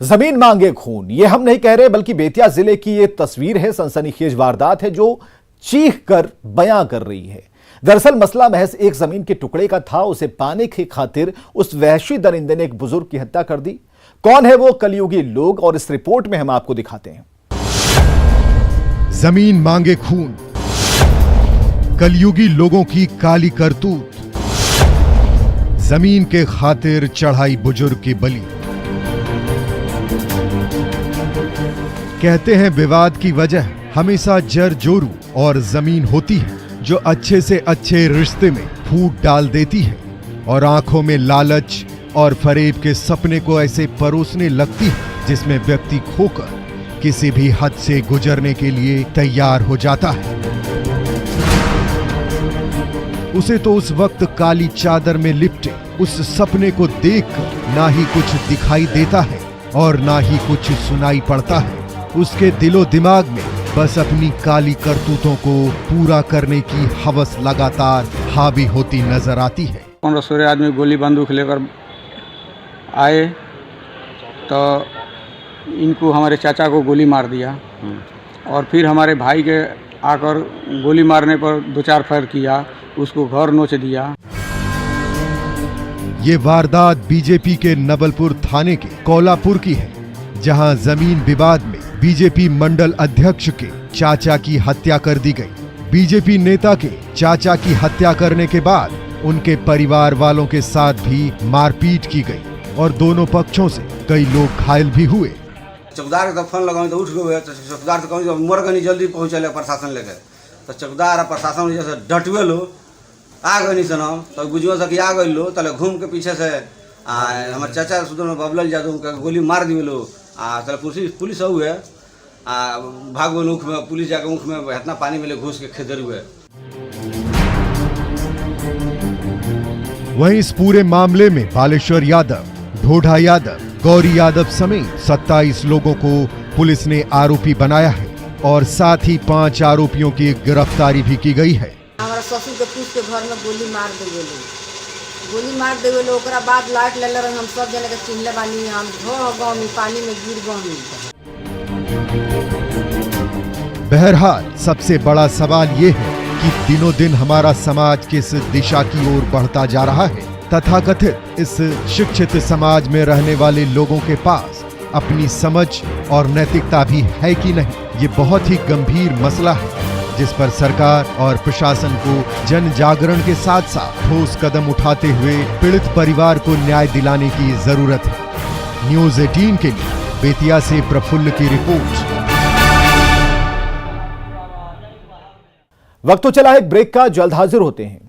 जमीन मांगे खून, ये हम नहीं कह रहे बल्कि बेतिया जिले की ये तस्वीर है। सनसनीखेज वारदात है जो चीख कर बयां कर रही है। दरअसल मसला महज एक जमीन के टुकड़े का था। उसे पाने की खातिर उस वहशी दरिंदे ने एक बुजुर्ग की हत्या कर दी। कौन है वो कलयुगी लोग, और इस रिपोर्ट में हम आपको दिखाते हैं। जमीन मांगे खून, कलयुगी लोगों की काली करतूत, जमीन के खातिर चढ़ाई बुजुर्ग की बलि। कहते हैं विवाद की वजह हमेशा जर जोरू और जमीन होती है जो अच्छे से अच्छे रिश्ते में फूट डाल देती है और आंखों में लालच और फरेब के सपने को ऐसे परोसने लगती है जिसमें व्यक्ति खोकर किसी भी हद से गुजरने के लिए तैयार हो जाता है। उसे तो उस वक्त काली चादर में लिपटे उस सपने को देखकर ना ही कुछ दिखाई देता है और ना ही कुछ सुनाई पड़ता है। उसके दिलो दिमाग में बस अपनी काली करतूतों को पूरा करने की हवस लगातार हावी होती नजर आती है। 15-16 आदमी गोली बंदूक लेकर आए तो इनको हमारे चाचा को गोली मार दिया और फिर हमारे भाई के आकर गोली मारने पर 2-4 फायर किया, उसको घर नोच दिया। ये वारदात बीजेपी के नवलपुर थाने के कोलापुर की है, जहां जमीन विवाद में बीजेपी मंडल अध्यक्ष के चाचा की हत्या कर दी गई। बीजेपी नेता के चाचा की हत्या करने के बाद उनके परिवार वालों के साथ भी मारपीट की गई और दोनों पक्षों से कई लोग घायल भी हुए। चौकीदार के फोन लगाओ तो उठ गए, तो चौकीदार तो कहूँ मर गई जल्दी पहुँचे प्रशासन लेके, तो चौकीदार और प्रशासन जैसे डटवे लो आ गए नहीं सुनो तो बुझो सकी आ गई लो, तले घूम के पीछे से हमारे चाचा सुधर बबलल जादू के गोली मार दी लो। तले पुलिस हुए भागो ऊख में, पुलिस जाके ऊख में इतना पानी में घुस के खेदर हुए। वहीं इस पूरे मामले में बालेश्वर यादव, ढोढा यादव, गौरी यादव समेत 27 लोगों को पुलिस ने आरोपी बनाया है और साथ ही 5 आरोपियों की गिरफ्तारी भी की गई है। हमारा ससुर के पूछ के घर में गोली मार दे गेलो, ओकरा बाद लाइट ले रहे हम सब जने के चिन्हले बानी, हम गाँव में पानी में गिर गए। बहरहाल सबसे बड़ा सवाल ये है कि दिनों दिन हमारा समाज किस दिशा की ओर बढ़ता जा रहा है। तथाकथित इस शिक्षित समाज में रहने वाले लोगों के पास अपनी समझ और नैतिकता भी है कि नहीं, ये बहुत ही गंभीर मसला है जिस पर सरकार और प्रशासन को जन जागरण के साथ साथ ठोस कदम उठाते हुए पीड़ित परिवार को न्याय दिलाने की जरूरत है। न्यूज़ 18 के लिए बेतिया से प्रफुल्ल की रिपोर्ट। वक्त तो चला है एक ब्रेक का, जल्द हाजिर होते हैं।